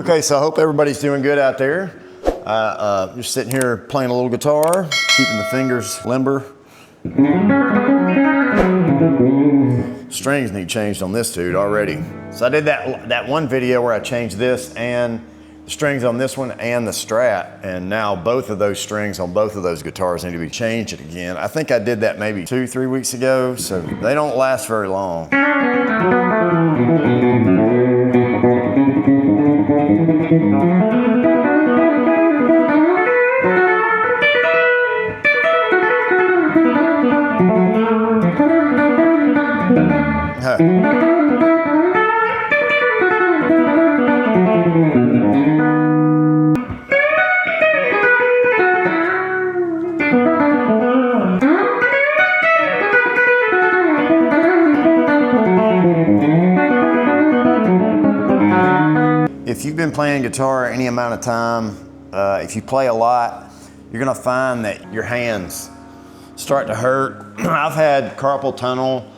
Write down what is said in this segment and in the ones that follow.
Okay, so I hope everybody's doing good out there. Just sitting here playing a little guitar, keeping the fingers limber. Strings need changed on this dude already. So I did that one video where I changed this and the strings on this one and the Strat, and now both of those strings on both of those guitars need to be changed again. I think I did that maybe 2-3 weeks ago, so they don't last very long. If you've been playing guitar any amount of time, if you play a lot, you're gonna find that your hands start to hurt. I've had carpal tunnel.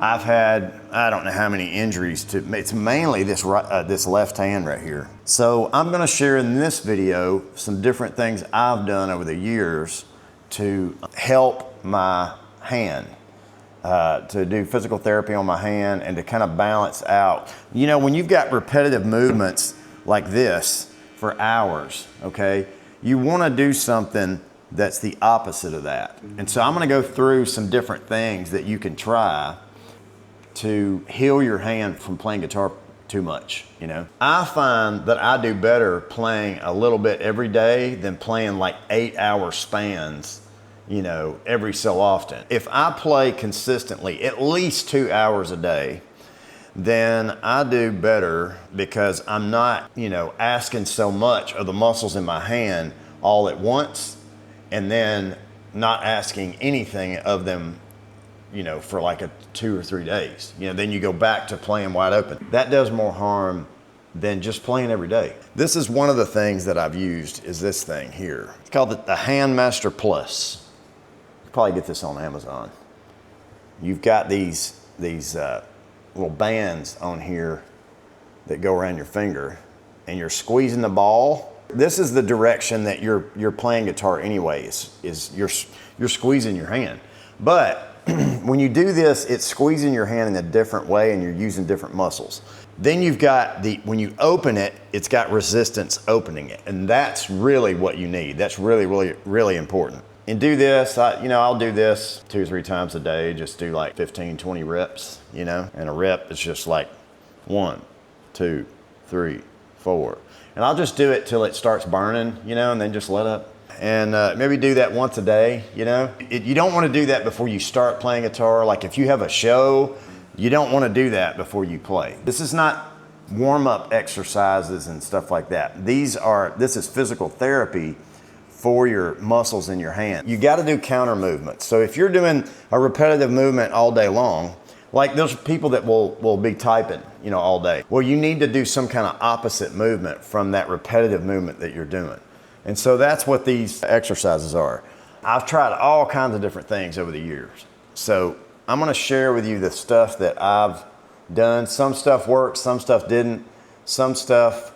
I've had, I don't know how many injuries to, it's mainly this left hand right here. So I'm gonna share in this video some different things I've done over the years to help my hand. To do physical therapy on my hand and to kind of balance out. You know, when you've got repetitive movements like this for hours, okay, you want to do something that's the opposite of that. And so I'm going to go through some different things that you can try to heal your hand from playing guitar too much, you know. I find that I do better playing a little bit every day than playing like 8-hour spans, you know, every so often. If I play consistently at least 2 hours a day, then I do better because I'm not, you know, asking so much of the muscles in my hand all at once and then not asking anything of them, you know, for like 2 or 3 days. You know, then you go back to playing wide open. That does more harm than just playing every day. This is one of the things that I've used is this thing here. It's called the Handmaster Plus. Probably get this on Amazon. You've got these little bands on here that go around your finger and you're squeezing the ball. This is the direction that you're playing guitar anyways, is you're squeezing your hand. But when you do this, it's squeezing your hand in a different way and you're using different muscles. Then you've got when you open it, it's got resistance opening it. And that's really what you need. That's really, really, really important. And do this, I'll do this 2 or 3 times a day, just do like 15, 20 reps, you know? And a rep is just like 1, 2, 3, 4. And I'll just do it till it starts burning, you know, and then just let up. And maybe do that once a day, you know? You don't want to do that before you start playing guitar. Like if you have a show, you don't want to do that before you play. This is not warm-up exercises and stuff like that. This is physical therapy for your muscles in your hand. You got to do counter movements. So if you're doing a repetitive movement all day long, like there's people that will be typing, you know, all day. Well, you need to do some kind of opposite movement from that repetitive movement that you're doing. And so that's what these exercises are. I've tried all kinds of different things over the years. So I'm going to share with you the stuff that I've done. Some stuff worked, some stuff didn't. Some stuff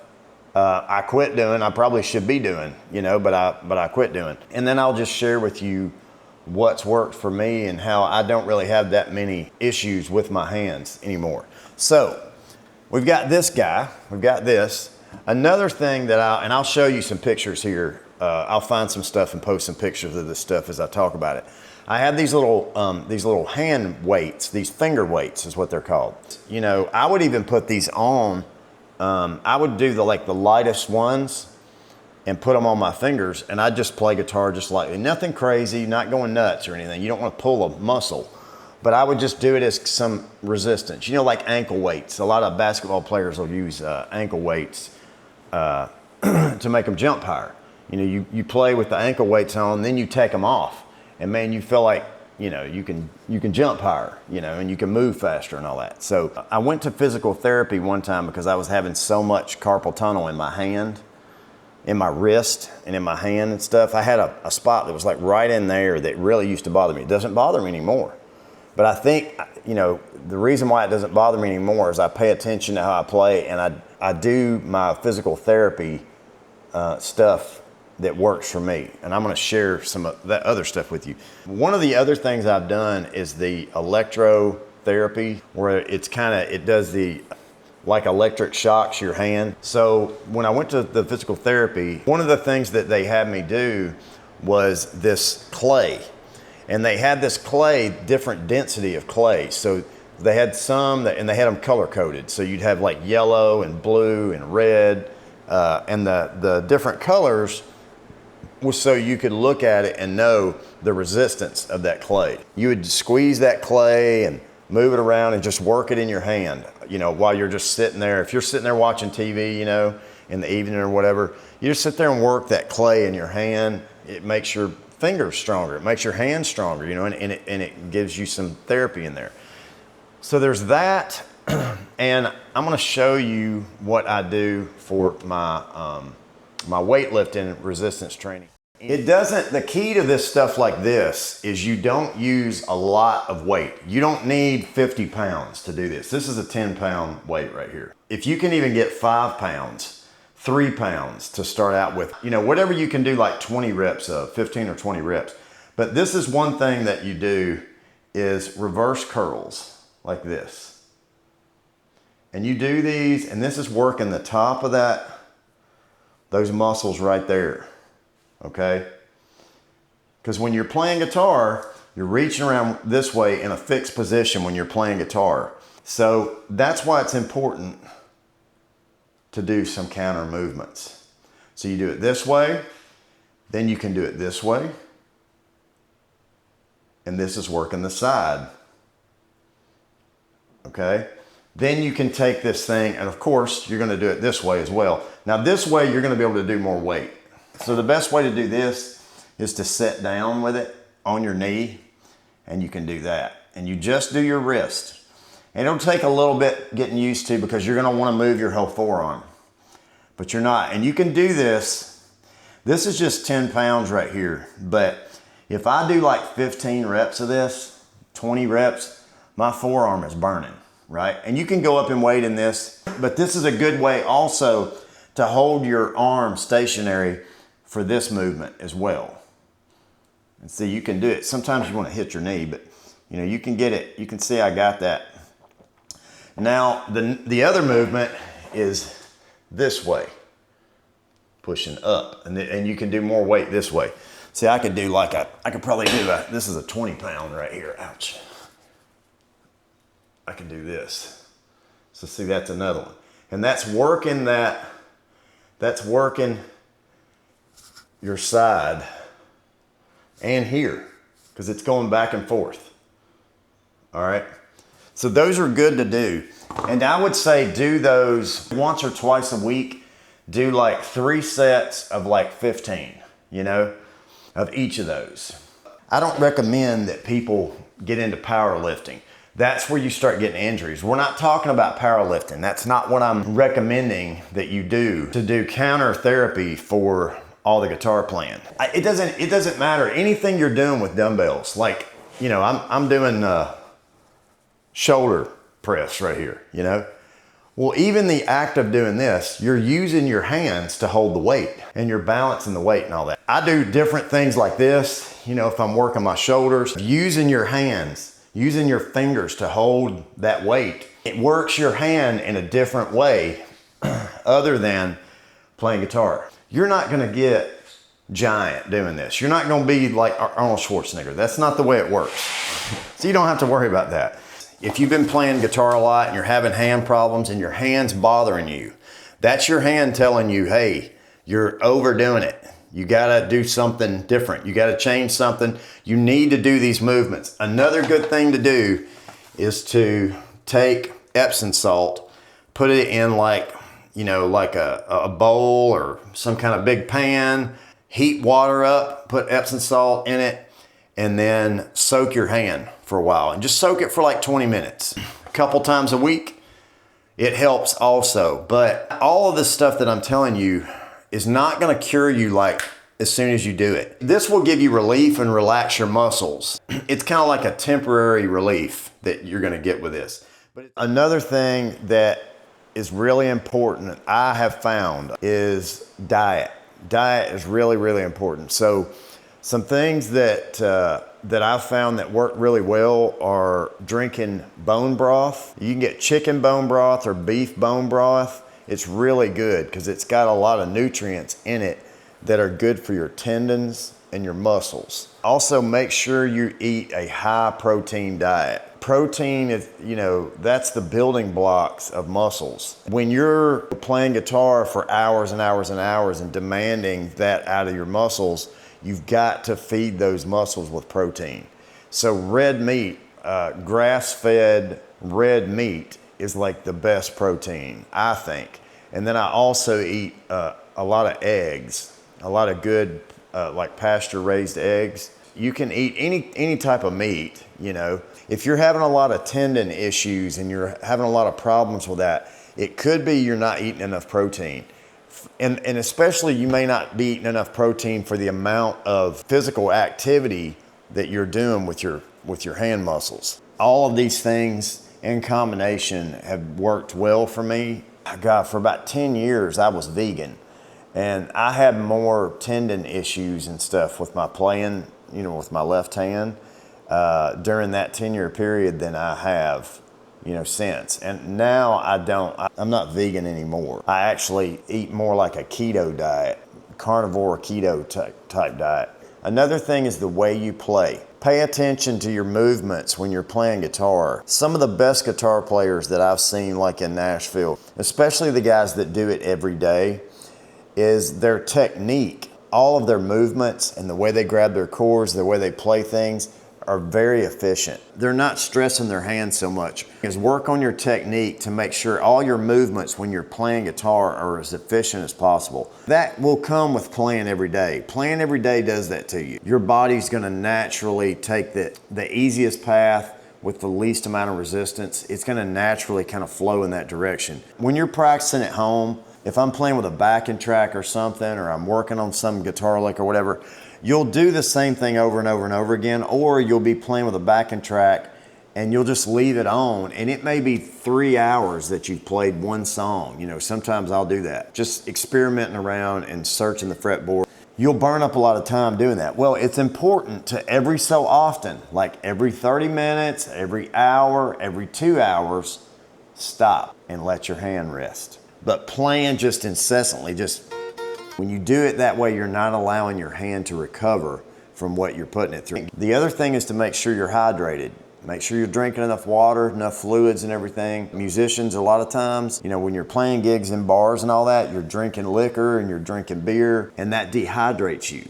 I quit doing, I probably should be doing, you know, but I quit doing. And then I'll just share with you what's worked for me and how I don't really have that many issues with my hands anymore. So we've got this guy, we've got this. Another thing that I'll show you some pictures here. I'll find some stuff and post some pictures of this stuff as I talk about it. I have these little hand weights, these finger weights is what they're called. You know, I would even put these on. I would do the lightest ones and put them on my fingers and I'd just play guitar just lightly. Nothing crazy, not going nuts or anything. You don't want to pull a muscle, but I would just do it as some resistance. You know, like ankle weights. A lot of basketball players will use ankle weights to make them jump higher. You know, you play with the ankle weights on, then you take them off and man, you feel like, you know, you can jump higher, you know, and you can move faster and all that. So I went to physical therapy one time because I was having so much carpal tunnel in my hand, in my wrist and in my hand and stuff. I had a spot that was like right in there that really used to bother me. It doesn't bother me anymore. But I think, you know, the reason why it doesn't bother me anymore is I pay attention to how I play, and I do my physical therapy stuff that works for me. And I'm gonna share some of that other stuff with you. One of the other things I've done is the electrotherapy, where it does the, like electric shocks your hand. So when I went to the physical therapy, one of the things that they had me do was this clay. And they had this clay, different density of clay. So they had some, and they had them color coded. So you'd have like yellow and blue and red, and the different colors was so you could look at it and know the resistance of that clay. You would squeeze that clay and move it around and just work it in your hand, you know, while you're just sitting there. If you're sitting there watching TV, you know, in the evening or whatever, you just sit there and work that clay in your hand. It makes your fingers stronger. It makes your hands stronger, you know, and it gives you some therapy in there. So there's that. And I'm going to show you what I do for my my weightlifting resistance training. The key to this stuff like this is you don't use a lot of weight. You don't need 50 pounds to do this. This is a 10-pound weight right here. If you can even get 5 pounds, 3 pounds to start out with, you know, whatever you can do, like 20 reps of, 15 or 20 reps. But this is one thing that you do is reverse curls like this. And you do these, and this is working the top of those muscles right there, okay? Because when you're playing guitar, you're reaching around this way in a fixed position when you're playing guitar. So that's why it's important to do some counter movements. So you do it this way, then you can do it this way, and this is working the side, okay? Then you can take this thing, and of course, you're gonna do it this way as well. Now this way, you're gonna be able to do more weight. So the best way to do this is to sit down with it on your knee, and you can do that. And you just do your wrist. And it'll take a little bit getting used to because you're gonna wanna move your whole forearm, but you're not. And you can do this. This is just 10 pounds right here. But if I do like 15 reps of this, 20 reps, my forearm is burning. Right? And you can go up in weight in this, but this is a good way also to hold your arm stationary for this movement as well. And see, you can do it. Sometimes you want to hit your knee, but you know, you can get it. You can see I got that. Now, the other movement is this way, pushing up, and you can do more weight this way. See, I could probably do this is a 20 pound right here. Ouch. I can do this. So see, that's another one. And that's working your side and here, because it's going back and forth. All right. So those are good to do. And I would say do those once or twice a week. Do like 3 sets of like 15, you know, of each of those. I don't recommend that people get into powerlifting. That's where you start getting injuries. We're not talking about powerlifting. That's not what I'm recommending that you do to do counter therapy for all the guitar playing. It doesn't matter anything you're doing with dumbbells. Like, you know, I'm doing shoulder press right here, you know? Well, even the act of doing this, you're using your hands to hold the weight and you're balancing the weight and all that. I do different things like this, you know, if I'm working my shoulders, using your hands, using your fingers to hold that weight. It works your hand in a different way other than playing guitar. You're not gonna get giant doing this. You're not gonna be like Arnold Schwarzenegger. That's not the way it works. So you don't have to worry about that. If you've been playing guitar a lot and you're having hand problems and your hand's bothering you, that's your hand telling you, hey, you're overdoing it. You gotta do something different. You gotta change something. You need to do these movements. Another good thing to do is to take Epsom salt, put it in like, you know, like a bowl or some kind of big pan, heat water up, put Epsom salt in it, and then soak your hand for a while. And just soak it for like 20 minutes. A couple times a week, it helps also. But all of this stuff that I'm telling you is not gonna cure you like as soon as you do it. This will give you relief and relax your muscles. It's kind of like a temporary relief that you're gonna get with this. But another thing that is really important, I have found, is diet. Diet is really, really important. So some things that I've found that work really well are drinking bone broth. You can get chicken bone broth or beef bone broth. It's really good because it's got a lot of nutrients in it that are good for your tendons and your muscles. Also, make sure you eat a high protein diet. Protein is, that's the building blocks of muscles. When you're playing guitar for hours and hours and hours and demanding that out of your muscles, you've got to feed those muscles with protein. So red meat, grass-fed red meat is like the best protein, I think. And then I also eat a lot of eggs, a lot of good like pasture-raised eggs. You can eat any type of meat, If you're having a lot of tendon issues and you're having a lot of problems with that, it could be you're not eating enough protein. And especially you may not be eating enough protein for the amount of physical activity that you're doing with your hand muscles. All of these things in combination have worked well for me. God, for about 10 years I was vegan, and I had more tendon issues and stuff with my playing, with my left hand during that 10-year period than I have since. And now I'm not vegan anymore. I actually eat more like a keto diet, carnivore keto type diet. Another thing is the way you play. Pay attention to your movements when you're playing guitar. Some of the best guitar players that I've seen, like in Nashville, especially the guys that do it every day, is their technique. All of their movements and the way they grab their chords, the way they play things, are very efficient. They're not stressing their hands so much. Is work on your technique to make sure all your movements when you're playing guitar are as efficient as possible. That will come with playing every day. Playing every day does that to you. Your body's gonna naturally take the easiest path with the least amount of resistance. It's gonna naturally kind of flow in that direction. When you're practicing at home, if I'm playing with a backing track or something, or I'm working on some guitar lick or whatever, you'll do the same thing over and over and over again, or you'll be playing with a backing track and you'll just leave it on, and it may be 3 hours that you've played one song. Sometimes I'll do that. Just experimenting around and searching the fretboard. You'll burn up a lot of time doing that. Well, it's important to every so often, like every 30 minutes, every hour, every 2 hours, stop and let your hand rest. But playing just incessantly, when you do it that way, you're not allowing your hand to recover from what you're putting it through. The other thing is to make sure you're hydrated. Make sure you're drinking enough water, enough fluids and everything. Musicians, a lot of times, when you're playing gigs in bars and all that, you're drinking liquor and you're drinking beer, and that dehydrates you,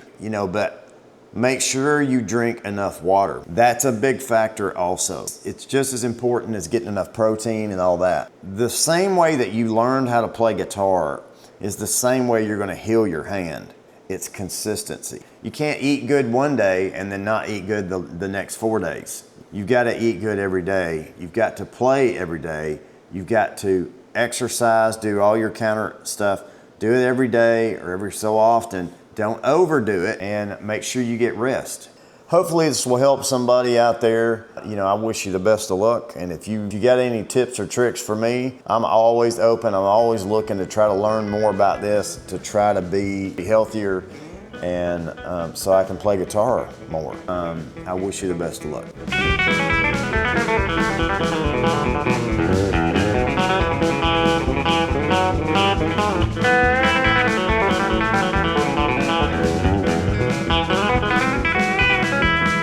but make sure you drink enough water. That's a big factor also. It's just as important as getting enough protein and all that. The same way that you learned how to play guitar is the same way you're gonna heal your hand. It's consistency. You can't eat good one day and then not eat good the next 4 days. You've gotta eat good every day. You've got to play every day. You've got to exercise, do all your counter stuff. Do it every day or every so often. Don't overdo it, and make sure you get rest. Hopefully this will help somebody out there. I wish you the best of luck. And if you got any tips or tricks for me, I'm always open. I'm always looking to try to learn more about this, to try to be healthier, and so I can play guitar more. I wish you the best of luck.